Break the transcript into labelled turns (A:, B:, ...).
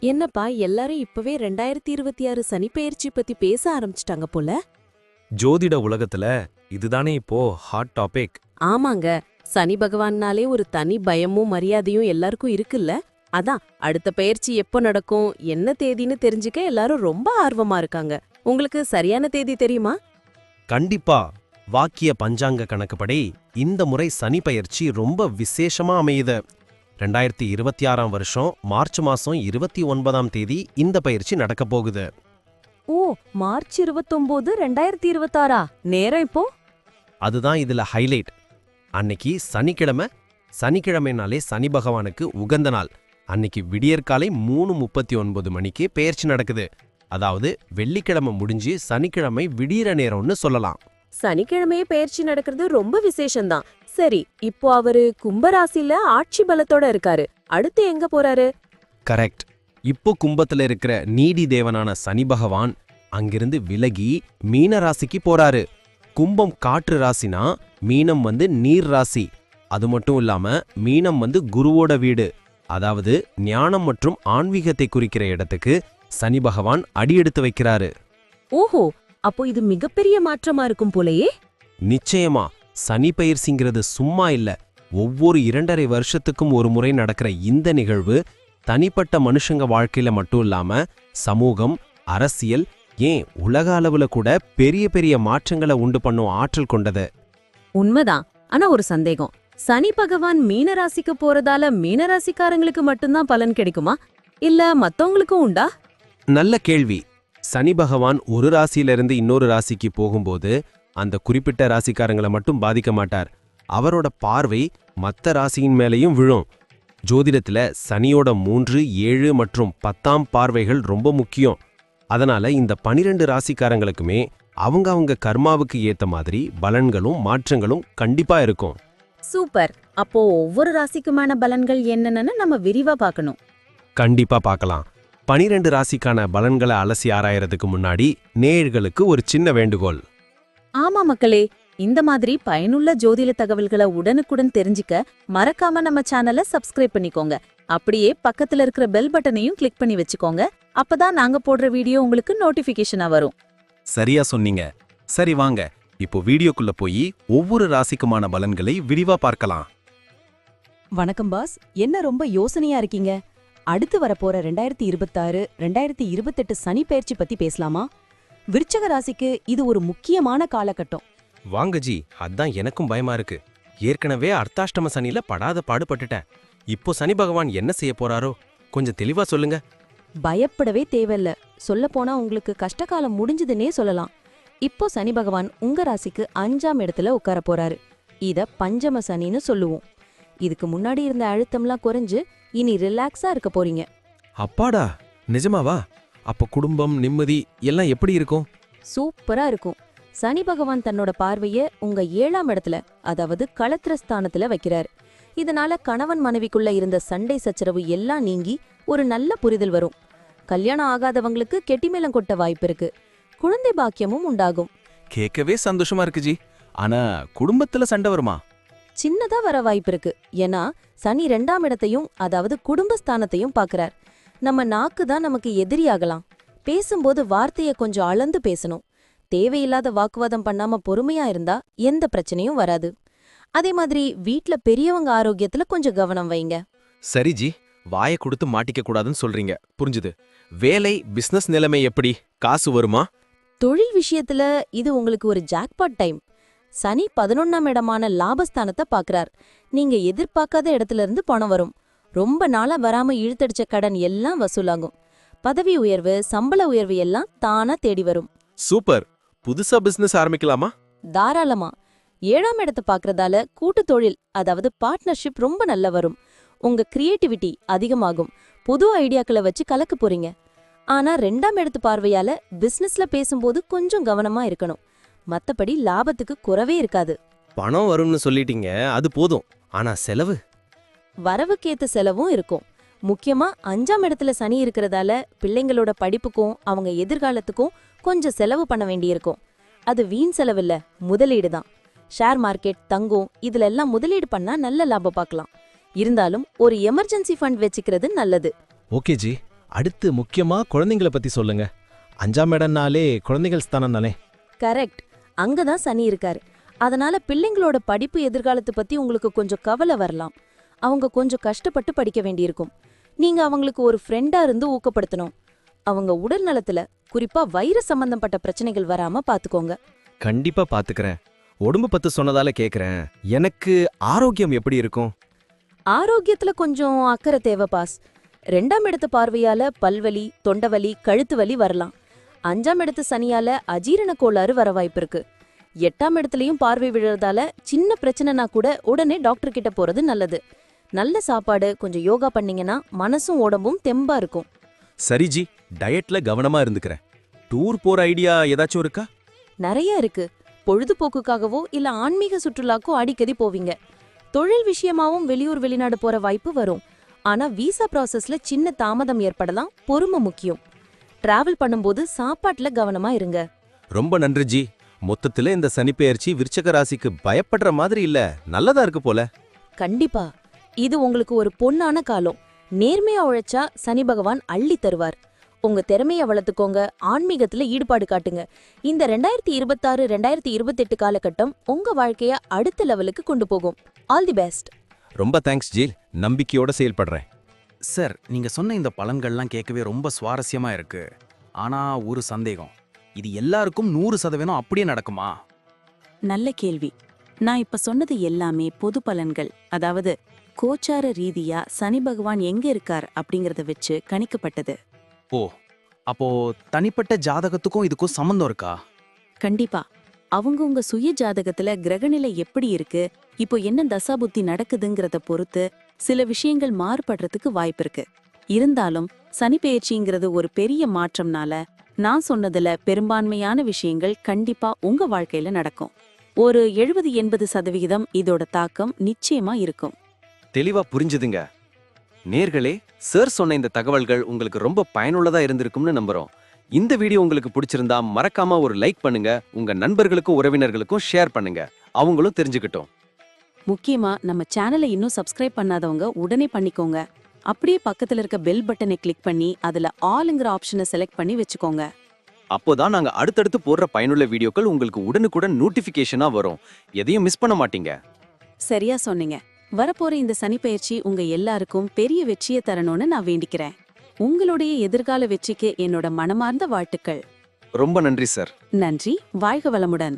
A: என்னப்பா எல்லாரும் இப்பவே 2026 சனிப்பெயர்ச்சி பத்தி பேச ஆரம்பிச்சிட்டாங்க போல.
B: ஜோதிட உலகத்துல இதுதானே இப்போ ஹாட் டாபிக்.
A: ஆமாங்க, சனி பகவான்னாலே ஒரு தனி பயமும் மரியாதையும் எல்லாருக்கும் இருக்குல்ல. அதான் அடுத்த பெயர்ச்சி எப்போ நடக்கும், என்ன தேதின்னு தெரிஞ்சுக்க எல்லாரும் ரொம்ப ஆர்வமா இருக்காங்க. உங்களுக்கு சரியான தேதி தெரியுமா?
C: கண்டிப்பா. வாக்கிய பஞ்சாங்க கணக்குப்படி இந்த முறை சனி பயிற்சி ரொம்ப விசேஷமா அமையுது. 2026 வருஷம் மார்ச் மாசம் 29ஆம் தேதி இந்த பயிற்சி நடக்கப் போகுது.
D: ஓ, மார்ச் 29, 2026 நேரம் இப்போ?
C: அதுதான் இதுல ஹைலைட். அன்னைக்கு சனிக்கிழமை. சனிக்கிழமைனாலே சனி பகவானுக்கு உகந்த நாள். அன்னைக்கு விடியற்காலை 3:39 மணிக்கு பெயர்ச்சி நடக்குது. அதாவது வெள்ளிக்கிழமை முடிஞ்சு சனிக்கிழமை விடியற நேரம்னு சொல்லலாம்.
A: சனிக்கிழமையே பெயர்ச்சி நடக்கிறது ரொம்ப விசேஷம்தான். சரி, இப்போ அவரு கும்பராசில ஆட்சி பலத்தோட இருக்காரு. அடுத்து எங்க போறாரு?
C: கரெக்ட். இப்போ கும்பத்துல இருக்கிற நீதி தேவனான சனி பகவான் அங்கிருந்து விலகி மீன ராசிக்கு போறாரு. கும்பம் காற்று ராசினா மீனம் நீர் ராசி. அது மட்டும் இல்லாம மீனம் குருவோட வீடு. அதாவது ஞானம் மற்றும் ஆன்மீகத்தை குறிக்கிற இடத்துக்கு சனி பகவான் அடியெடுத்து வைக்கிறாரு.
D: ஓஹோ, அப்போ இது மிகப்பெரிய மாற்றமா இருக்கும் போலயே.
C: நிச்சயமா. சனி பயிற்சிங்கிறது சும்மா இல்ல. ஒவ்வொரு 2.5 வருஷத்துக்கும் ஒரு முறை நடக்கிற இந்த நிகழ்வு தனிப்பட்ட மனுஷங்க வாழ்க்கையில மட்டும் இல்லாம சமூகம், அரசியல், ஏன் உலக அளவுல கூட பெரிய பெரிய மாற்றங்களை உண்டு பண்ணும் ஆற்றல் கொண்டது.
D: உண்மைதான். ஆனா ஒரு சந்தேகம், சனி பகவான் மீனராசிக்கு போறதால மீனராசிக்காரங்களுக்கு மட்டும்தான் பலன் கிடைக்குமா, இல்ல மத்தவங்களுக்கும் உண்டா?
C: நல்ல கேள்வி. சனி பகவான் ஒரு ராசியிலிருந்து இன்னொரு ராசிக்கு போகும்போது அந்த குறிப்பிட்ட ராசிக்காரங்களை மட்டும் பாதிக்க மாட்டார். அவரோட பார்வை மற்ற ராசியின் மேலையும் விழும். ஜோதிடத்துல சனியோட 3, 7 மற்றும் 10ஆம் பார்வைகள் ரொம்ப முக்கியம். அதனால இந்த 12 ராசிக்காரங்களுக்குமே அவங்க கர்மாவுக்கு ஏத்த மாதிரி பலன்களும் மாற்றங்களும் கண்டிப்பா இருக்கும்.
D: சூப்பர். அப்போ ஒவ்வொரு ராசிக்குமான பலன்கள் என்னன்னு நம்ம விரிவா பார்க்கணும்.
C: கண்டிப்பா பார்க்கலாம். 12 ராசிக்கான பலன்களை அலசி ஆராயறதுக்கு முன்னாடி நேயர்களுக்கு ஒரு சின்ன வேண்டுகோள்.
D: ஆமா மக்களே, இந்த மாதிரி பயனுள்ள ஜோதிட தகவல்களை உடனுக்குடன் தெரிஞ்சுக்க மறக்காம நம்ம சேனலை சப்ஸ்கிரைப் பண்ணிக்கோங்க. அப்படியே பக்கத்துல இருக்கிற பெல் பட்டனையும் கிளிக் பண்ணி வச்சுக்கோங்க. அப்பதான் நாங்க போடுற வீடியோ உங்களுக்கு நோட்டிபிகேஷனா வரும்.
E: சரியா சொன்னீங்க. சரி வாங்க, இப்போ வீடியோக்குள்ள போய் ஒவ்வொரு ராசிக்குமான பலன்களை விரிவா பார்க்கலாம்.
D: வணக்கம் பாஸ், என்ன ரொம்ப யோசனையா இருக்கீங்க? அடுத்து வரப்போற 2026, 2028 சனி பெயர்ச்சி பத்தி பேசலாமா? விருச்சக ராசிக்கு இது ஒரு முக்கியமான காலகட்டம்.
C: வாங்க ஜி, அதான் எனக்கும் பயமா இருக்கு. ஏற்கனவே அர்த்தாஷ்டம சனியில படாத பாடுபட்டுட்டேன். இப்போ சனி பகவான் என்ன செய்ய போறாரோ கொஞ்சம் தெளிவா சொல்லுங்க.
D: பயப்படவே தேவையில்ல. சொல்லப்போனா உங்களுக்கு கஷ்டகாலம் முடிஞ்சதுன்னே சொல்லலாம். இப்போ சனி பகவான் உங்க ராசிக்கு 5ஆம் இடத்துல உட்கார போறாரு. இத பஞ்சம சனின்னு சொல்லுவோம். இதுக்கு முன்னாடி இருந்த அழுத்தம்லாம் குறைஞ்சு இனி ரிலாக்ஸா இருக்க போறீங்க.
B: அப்பாடா, நிஜமாவா? அப்ப குடும்பம், நிம்மதி எல்லாம் எப்படி இருக்கும்?
D: சூப்பரா இருக்கும். சனி பகவான் தன்னோட பார்வைய உங்க 7ஆம் இடத்துல, அதாவது களத்திரஸ்தானத்துல வைக்கிறார். இதனால கணவன் மனைவிக்குள்ள இருந்த சண்டை சச்சரவு எல்லாம் நீங்கி ஒரு நல்ல புரிதல் வரும். கல்யாணம் ஆகாதவங்களுக்கு கெட்டிமேளம் கொட்ட வாய்ப்பு இருக்கு. குழந்தை பாக்கியமும் உண்டாகும்.
E: கேட்கவே சந்தோஷமா இருக்கு ஜி. ஆனா குடும்பத்துல சண்டை வருமா?
D: சின்னதா வர வாய்ப்பு இருக்கு. ஏன்னா சனி 2ஆம் இடத்தையும், அதாவது குடும்பஸ்தானத்தையும் பாக்குறார். நம்ம நாக்கு தான் நமக்கு எதிரியாகலாம். பேசும்போது வார்த்தைய கொஞ்சம் அளந்து பேசணும். தேவையில்லாத வாக்குவாதம் பண்ணாம பொறுமையா இருந்தா எந்த பிரச்சனையும் வராது. அதே மாதிரி வீட்ல பெரியவங்க ஆரோக்கியத்துல கொஞ்சம் கவனம் வைங்க.
B: சரி ஜி, வாயை கொடுத்து மாட்டிக்க கூடாதுன்னு சொல்றீங்க, புரிஞ்சுது. வேலை, பிசினஸ் நிலைமை எப்படி? காசு வருமா?
D: தொழில் விஷயத்துல இது உங்களுக்கு ஒரு ஜாக்பாட் டைம். சனி 11ஆம் இடமான லாபஸ்தானத்தை பாக்குறார். நீங்க எதிர்பார்க்காத இடத்துல இருந்து பணம் வரும். ரொம்ப நாளா வராம இழுத்தடிச்ச கடன் எல்லாம் வசூலாகும். பதவி உயர்வு, சம்பள உயர்வு எல்லாம் தானா தேடி வரும்.
B: சூப்பர். புதுசா பிசினஸ் ஆரம்பிக்கலாமா?
D: தாராளமா. 7ஆம் இடத்தை பாக்குறதால கூட்டு தொழில், அதாவது பார்ட்னர்ஷிப் ரொம்ப நல்லா வரும். உங்க கிரியேட்டிவிட்டி அதிகமாகும். புது ஐடியாக்களை வச்சு கலக்க போறீங்க. ஆனா 2ஆம் இடத்து பார்வையால பிசினஸ்ல பேசும்போது கொஞ்சம் கவனமா இருக்கணும். மத்தபடி லாபத்துக்கு குறவே இருக்காது.
C: பணம் வரும்னு சொல்லிட்டீங்க, அது போதும். ஆனா செலவு?
D: வரவுக்கேத்த செலவும் இருக்கும். முக்கியமா 5ஆம் இடத்துல சனி இருக்கிறதால பிள்ளைங்களோட படிப்புக்கும் அவங்க எதிர்காலத்துக்கும் கொஞ்சம் செலவு பண்ண வேண்டியிருக்கும். அது வீண் செலவில்ல, முதலீடு தான். ஷேர் மார்க்கெட், தங்கம், இதுல எல்லாம் முதலீடு பண்ணா நல்ல லாபம் பார்க்கலாம். இருந்தாலும் ஒரு எமர்ஜென்சி ஃபண்ட் வச்சுக்கிறது நல்லது.
B: ஓகே ஜி,
F: அடுத்து முக்கியமா குழந்தைங்கள பத்தி சொல்லுங்க. 5ஆம் இடம்னாலே குழந்தைகள் ஸ்தானம் தானே?
D: கரெக்ட். அங்கதான் சனி இருக்காரு. அதனால பிள்ளைங்களோட படிப்பு எதிர்காலத்தை பத்தி உங்களுக்கு கொஞ்சம் கவலை வரலாம். அவங்க கொஞ்சம் கஷ்டப்பட்டு படிக்க வேண்டியிருக்கும். நீங்க அவங்களுக்கு ஒரு ஃப்ரெண்டா இருந்து ஊக்கப்படுத்தணும். அவங்க உடல் நலத்துல குறிப்பா வயிறு சம்பந்தப்பட்ட பிரச்சனைகள் வராம பாத்துக்கோங்க.
B: கண்டிப்பா பாத்துக்கறேன். உடம்பு பத்தி சொன்னதால கேக்குறேன். எனக்கு ஆரோக்கியம் எப்படி இருக்கும்?
D: ஆரோக்கியத்துல கொஞ்சம் அக்கறை தேவை பாஸ். 2ஆம் இடத்து பார்வையால பல்வலி, தொண்டவலி, கழுத்து வலி வரலாம். 5ஆம் இடத்து சனியால அஜீரண கோளாறு வர வாய்ப்பு இருக்கு. 8ஆம் இடத்துலயும் பார்வை விழுறதால சின்ன பிரச்சனைனா கூட உடனே டாக்டர் கிட்ட போறது நல்லது. நல்ல சாப்பாடு, கொஞ்சம் யோகா பண்ணீங்கன்னா மனசும் உடம்பும் தெம்பா இருக்கும்.
E: சரி ஜி, டயட்ல கவனமா இருந்துக்கிறேன். டூர் போற ஐடியா ஏதாச்சும் இருக்கா?
D: நிறைய இருக்கு. பொழுதுபோக்குக்காகவோ இல்ல ஆன்மீக சுற்றுலாக்கோ அடிக்கடி போவீங்க. தொழில் விஷயமாவும் வெளியூர் வெளிநாடு போற வாய்ப்பு வரும். ஆனா விசா ப்ராசஸ்ல சின்ன தாமதம் ஏற்படலாம். பொறுமை முக்கியம். டிராவல் பண்ணும்போது சாப்பாட்டுல கவனமா இருங்க.
E: ரொம்ப நன்றி ஜி. மொத்தத்துல இந்த சனிப்பெயர்ச்சி விருச்சக ராசிக்கு பயப்படுற மாதிரி இல்ல, நல்லதா இருக்கு போல.
D: கண்டிப்பா இது உங்களுக்கு ஒரு பொன்னான காலம். நேர்மையா உழைச்சா சனி பகவான் அள்ளி தருவார். உங்க திறமைய வளர்த்துக்கோங்க. ஆன்மீகத்துல ஈடுபாடு காட்டுங்க. இந்த 2026-2028 காலகட்டம் உங்க வாழ்க்கைய அடுத்த லெவலுக்கு கொண்டு போகும். All the best.
E: ரொம்ப தேங்க்ஸ் ஜி, நம்பிக்கையோட செயல்படுறேன்.
G: சார், நீங்க சொன்ன இந்த பலன்கள்லாம் கேட்கவே ரொம்ப சுவாரஸ்யமா இருக்கு. ஆனா ஒரு சந்தேகம், இது எல்லாருக்கும் 100% அப்படியே நடக்குமா?
H: நல்ல கேள்வி. நான் இப்ப சொன்னது எல்லாமே பொது பலன்கள். அதாவது கோச்சார ரீதியா சனி பகவான் எங்க இருக்கார் அப்படிங்கறத வச்சு கணிக்கப்பட்டது.
G: ஓ, அப்போ தனிப்பட்ட ஜாதகத்துக்கும் இதுக்கும் சம்பந்தம் இருக்கா?
H: கண்டிப்பா. அவங்கவங்க சுய ஜாதகத்துல கிரகநிலை எப்படி இருக்கு, இப்போ என்ன தசாபுத்தி நடக்குதுங்கிறத பொறுத்து சில விஷயங்கள் மாறுபடுறதுக்கு வாய்ப்பு இருக்கு. இருந்தாலும் சனி பெயர்ச்சிங்கிறது ஒரு பெரிய மாற்றம்னால நான் சொன்னதுல பெரும்பான்மையான விஷயங்கள் கண்டிப்பா உங்க வாழ்க்கையில நடக்கும். ஒரு 70-80% இதோட தாக்கம் நிச்சயமா இருக்கும்.
B: தெளிவா புரிஞ்சுதுங்க. நேர்களே, சார் சொன்ன இந்த தகவல்கள் உங்களுக்கு ரொம்ப பயனுள்ளதா இருந்திருக்கும்னு நம்புறோம். இந்த வீடியோ உங்களுக்கு பிடிச்சிருந்தா மறக்காம ஒரு லைக் பண்ணுங்க. உங்க நண்பர்களுக்கும் உறவினர்களுக்கும் ஷேர் பண்ணுங்க. அவங்களும் தெரிஞ்சுக்கிட்டோம்.
H: முக்கியமா நம்ம சேனலை இன்னும் சப்ஸ்கிரைப் பண்ணாதவங்க உடனே பண்ணிக்கோங்க. அப்படியே பக்கத்துல இருக்க பெல் பட்டனை கிளிக் பண்ணி அதுல ஆல்ங்கிற ஆப்ஷனை செலக்ட் பண்ணி வச்சுக்கோங்க.
B: அப்போதான் நாங்க அடுத்தடுத்து போடுற பயனுள்ள வீடியோக்கள் உங்களுக்கு உடனுக்குடன் நோட்டிபிகேஷனா வரும். எதையும் மிஸ் பண்ண மாட்டீங்க.
H: சரியா சொன்னீங்க. வரப்போற இந்த சனிப்பெயர்ச்சி உங்க எல்லாருக்கும் பெரிய வெற்றியை தரணும்னு நான் வேண்டிக்கிறேன். உங்களுடைய எதிர்கால வெற்றிக்கு என்னோட மனமார்ந்த வாழ்த்துக்கள்.
B: ரொம்ப நன்றி சார்.
H: நன்றி. வாழ்க வளமுடன்.